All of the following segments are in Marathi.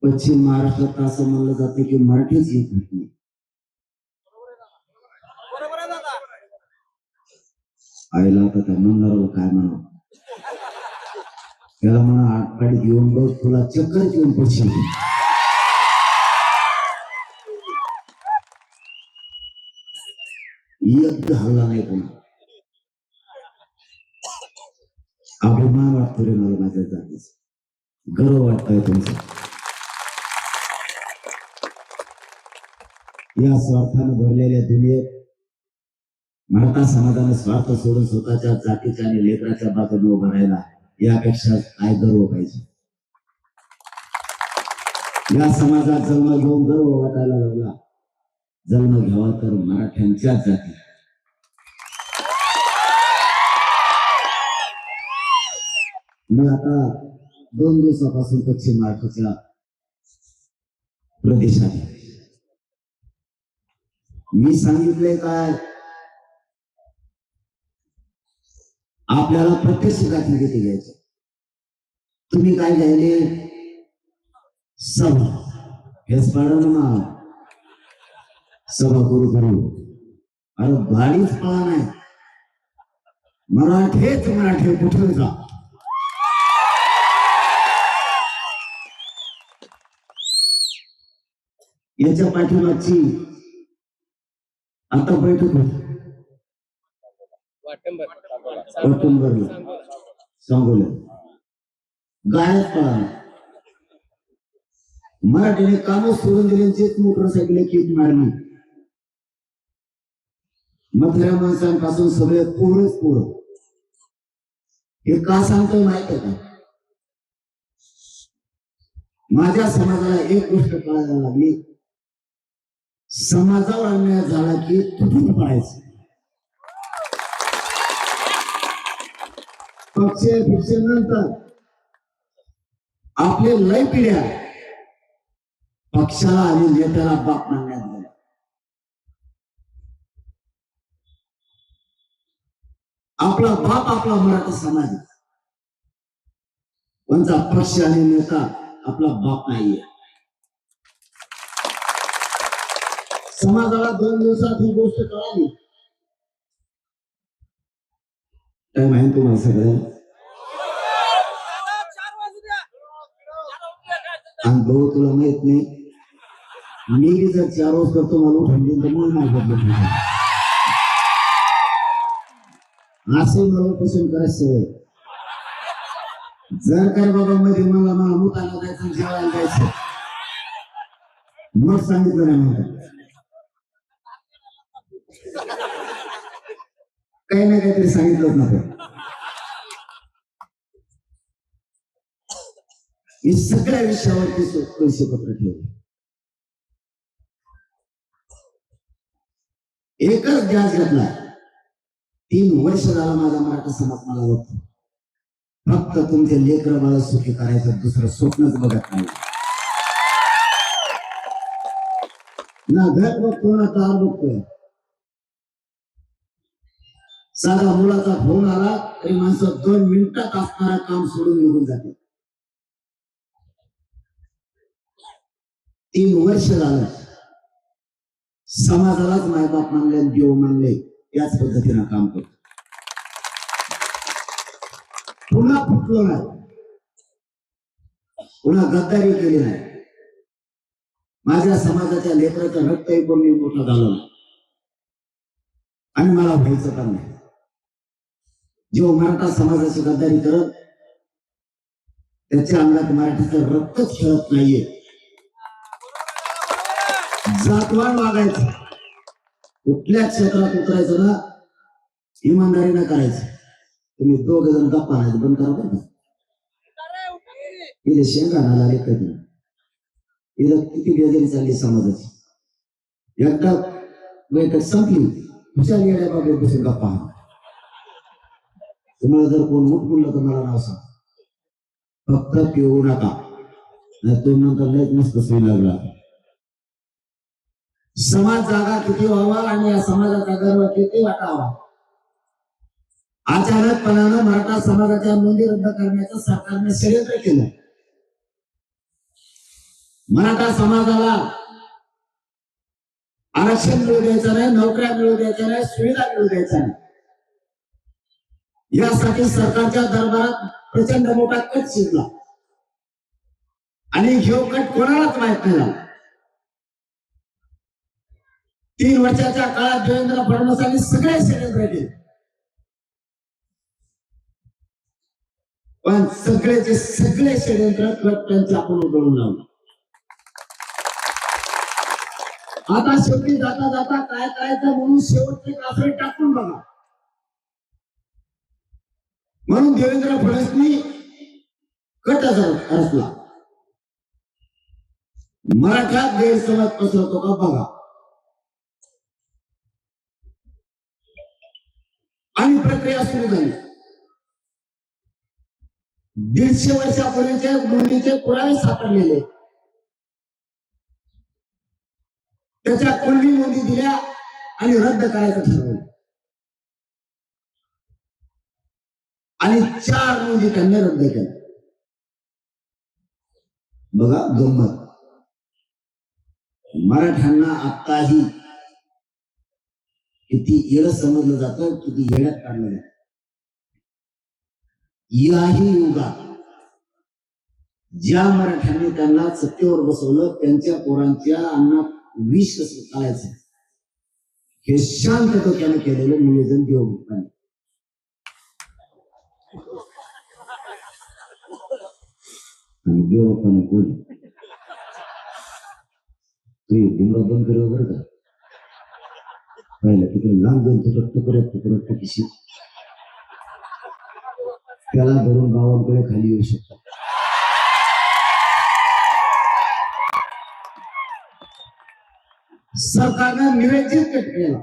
पश्चिम महाराष्ट्रात असं म्हणलं जातं की मराठीच येत नाही. आईला आता त्या म्हणणार काय म्हणा, त्याला म्हणा आठवडी घेऊन बघ, तुला चक्कर घेऊन पडशील. एक हल्ला नाही कोणा. अभिमान वाटतो रे मला माझ्या जागेचा, गर्व वाटतोय तुमचा. या स्वार्थानं भरलेल्या दुनियेत मराठा समाजाने स्वार्थ सोडून स्वतःच्या जातीच्या आणि लेकराच्या बाजूने उभं राहिला, यापेक्षा काय गर्व पाहिजे. या समाजात जन्म घेऊन गर्व वाटायला लागला. जन्म घ्यावा तर मराठ्यांच्याच जाती. मी आता 2 दिवसापासून पश्चिम महाराष्ट्राच्या प्रदेशात. मी सांगितलंय काय, आपल्याला प्रत्यक्ष गाठीभेटी घ्यायची. तुम्ही काय घ्यायले, सभा. हेच पाडा ना, सभा करू करू. अरे गाडीच पळा नाही, मराठे कुठे जा. याच्या पाठीमागची आता बैठक होती सांगोला. गायच पळा, मराठीने काम सोडून दिल्यांची मोटरसायकल किक मारली. मधल्या माणसांपासून सगळे पोरच पोर. हे का सांगतोय माहित आहे का, माझ्या समाजाला एक गोष्ट कळायला लागली, समाजावर अन्याय झाला की तुटून पडायचं. पक्ष नंतर आपले लय पिढ्या पक्षाला आणि नेत्याला बाप मानण्यात गेला. आपला बाप आपला मराठा समाज, कोणता पक्ष आणि नेता आपला बाप नाहीये. समाजाला 2 दिवसात ही गोष्ट कळाली. काय माहिती तुम्हाला सगळ्यांना, आणि भाऊ तुला माहित नाही, मी जर 4 रोज करतो मला उठून देईन तर मग नाही बदलत. असे मला पसंत करायचं. जर काय बाबा मध्ये मला मुताला जायचं, जेवायला जायचं, मग सांगितलं नाही म्हणतात. काही ना काहीतरी सांगितलंच नव्हतं. मी सगळ्या विषयावरती पैसेपत्र ठेवले. एकच गॅस घेतला. 3 वर्ष झाला माझा मराठा समाज मला बघतो. फक्त तुमचे लेकर बाळ सुखी करायचं, दुसरं स्वप्नच बघत नाही. ना घर बघतो ना तार बघतोय. साधा मुलाचा फोन आला तरी माणसं 2 मिनिटात असणारा काम सोडून निघून जाते. 3 वर्ष झालं समाजालाच मायबाप मानले, देव मानले, याच पद्धतीनं काम करतो. पुन्हा फुटलो नाही, पुन्हा गद्दारी केली नाही. माझ्या समाजाच्या लेकराचं रक्त ऐकून मी मोठा झालो नाही आणि मला व्हायचं पण नाही. जो मराठा समाजाची गद्दारी करत त्याच्या अंगात मराठीचं रक्तच खेळत नाहीये. जातवान वागायचं, कुठल्या क्षेत्रात उतरायचं ना इमानदारीनं करायचं. तुम्ही 2 जण गप्पा नाही बंद करा बरं का. इथे शेंगा आले कधी, इथं किती बेजारी चालली समाजाची. एकदा बैठक संपली, हुशार येण्या बाबत बसून गप्पा. तुम्हाला जर कोण मुठ बोललं तर मला नाव सांग, फक्त पिऊ नका, नाही तो नंतर लयच मस्त सोय लागला. समाज जागा किती व्हावा आणि या समाजाचा गर्व किती वाटावा. अचानकपणानं मराठा समाजाच्या नोंदी रद्द करण्याचं सरकारने षडयंत्र केलं. मराठा समाजाला आरक्षण मिळू द्यायचं नाही, नोकऱ्या मिळू द्यायच्या नाही, सुविधा मिळू द्यायच्या नाही, यासाठी सरकारच्या दरबारात प्रचंड मोठा कट शिजला आणि ह्यो कट कोणालाच माहित नाही. 3 वर्षाच्या काळात देवेंद्र फडणवीसांनी सगळे षडयंत्र केले, पण सगळेचे सगळे षडयंत्र कट त्यांचे आपण उघडून लावलं. आता शेवटी जाता जाता काय करायचं म्हणून शेवटचे कासरे टाकून बघा. म्हणून देवेंद्र फडणवीसांनी कट रचला. मराठ्यात गैरसमज पसरतो का बघा. आणि प्रक्रिया सुरू झाली. 150 वर्षापूर्वीचे नोंदीचे पुरावे सापडलेले, त्याच्या कुणबी नोंदी दिल्या आणि रद्द करायचं ठरवलं. आणि 4 नोंदी त्यांनी रद्द केल्या. बघा गंमत. मराठ्यांना आत्ताही किती येड समजलं जातं, किती येड्यात काढलं जातं. याही युगात ज्या मराठ्यांनी त्यांना सत्तेवर बसवलं, त्यांच्या पोरांच्या अन्नात विष कसं चालायचं हे शांत डोक्यानं केलेलं नियोजन देवभक्तांनी. आणि देवभक्तांना कोण तू गुंगा बंद कर बरं का. पहिला तिकडे लांब दोन तुकडत किशी त्याला धरून गावाकडे खाली येऊ शकतात. सरकारनं निवेदित केला.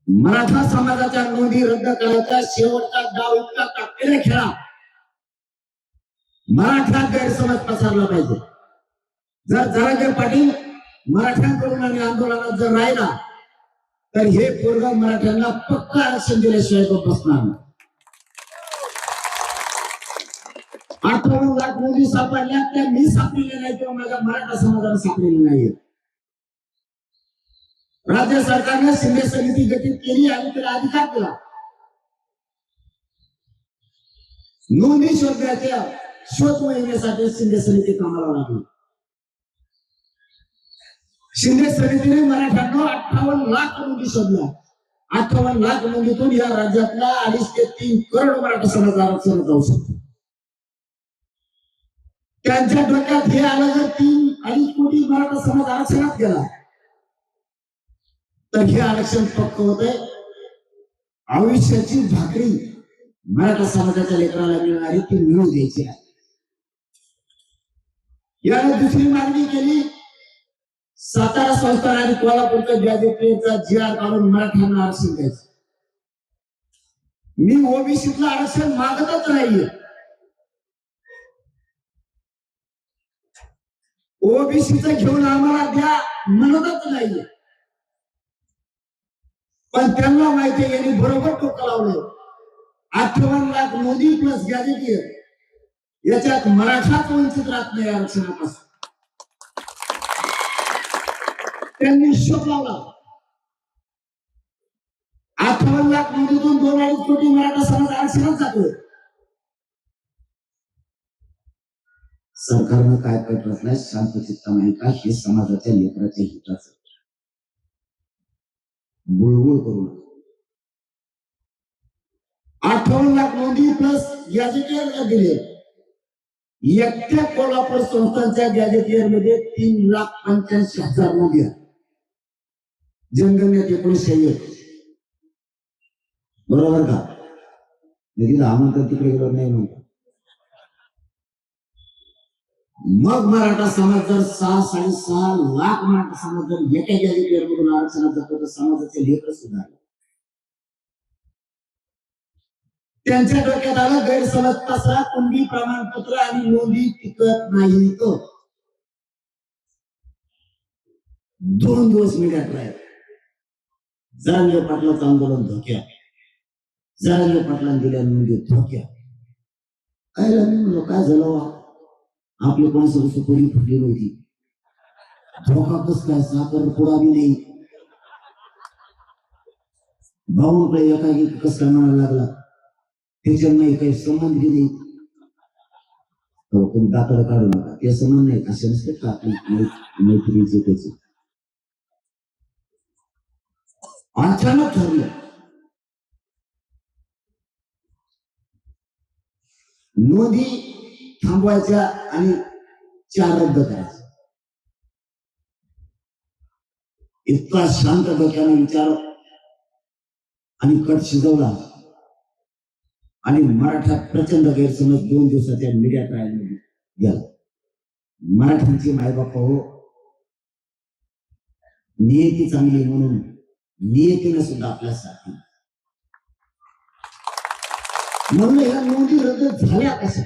मराठा समाजाच्या नोंदी रद्द करायचा शेवटचा डाव इतका ताकदीने खेळा, मराठा गैरसमज पसरला पाहिजे. जर जरांगे पाटील मराठ्यांकडून आणि आंदोलनात जर राहिला तर हे पोरग मराठ्यांना पक्का आरक्षण दिल्याशिवाय तो बसणार नाही. 58 लाख नोंदी सापडल्या, त्या मी सापडलेल्या नाही किंवा माझ्या मराठा समाजाला सापडलेल्या नाहीये. राज्य सरकारने शिंदे समिती गठीत केली आणि त्याला अधिकार दिला. नोंदी शोधण्याच्या शोध मोहिमेसाठी शिंदे समिती कामाला लागली. शिंदे समितीने मराठ्यांना 58 लाख नोंदी शोधल्या. 58 लाख नोंदीतून या राज्यातला 2.5 ते 3 करोड मराठा समाज आरक्षण जाऊ शकतो. त्यांच्या डोक्यात हे आलं, जर 3-2.5 कोटी मराठा समाज आरक्षणात गेला तर हे आरक्षण पक्क होतंय. आयुष्याची भाकरी मराठा समाजाच्या लेकराला मिळणारी ती मिळू द्यायची आहे. याने दुसरी मागणी केली, सातारा संस्थान आणि कोल्हापूरच्या गॅजेटियरचा GR काढून मराठ्यांना आरक्षण द्यायचं. मी ओबीसीतलं आरक्षण मागतच नाहीये. ओबीसीचं घेऊन आम्हाला द्या म्हणतच नाहीये. पण त्यांना माहिती यांनी बरोबर टोकं लावलं. 58 लाख नोंदी प्लस गॅजेटियर, याच्यात मराठाच वंचित राहत नाही आरक्षणापासून. त्यांनी हिशोब लावला. 58 लाख नोंदीतून 2-2.5 कोटी मराठा समाज आरक्षणात जातोय. सरकारनं काय कट रचलाय शांत चित्त नाही का, हे समाजाच्या लेकराच्या हिताचं. बुळबुळ करू नका. 58 लाख नोंदी प्लस गॅजेटियर दिले. एकट्या कोल्हापूर संस्थांच्या गॅजेटियर मध्ये 3,85,000 नोंदी आहेत. जनगणनेत 1991 बरोबर का. आमंत्रण तिकडे गेलो नाही म्हणतो. मग मराठा समाज जर 6-6.5 लाख मराठा समाज जर एका गॅजेटियर मधून आरक्षणात जातो तर समाजाचे लेकर सुद्धा त्यांच्या डोक्यात आलं गैरसमज पसरा, कुणबी प्रमाणपत्र आणि नोंदी टिकत नाही. 2 दिवस मीडियात राहील. जरांगे पाटलाचं आंदोलन धोक्यात, जरांगे पाटलांनी दिल्या नोंदी धोक्यात. काय म्हणलो काय झालं, आपले कोणासोबत सुपारी फुटली नव्हती, धोका कस काय, साखर पुडा बी नाही, भाऊकडे एकाएकी कस काय म्हणायला लागला, त्याच्यामुळे काही संबंध बी नाही. तुम्ही दाखल काढू नका, ते संबंध नाही, असे नसते का आपली मैत्रीचे त्याचे. अचानक ठरलं नोंदी थांबवायच्या आणि 4 रद्द करायच्या. इतका शांत डोक्याने विचार आणि कट शिजवला आणि मराठा प्रचंड गैरसमज 2 दिवसाच्या मीडिया ट्रायल मध्ये गेला. मराठ्यांची मायबाप हो, नियती चांगली म्हणून नियतीनं सुद्धा आपल्या साथी. म्हणून ह्या नोंदी रद्द झाल्या कशा?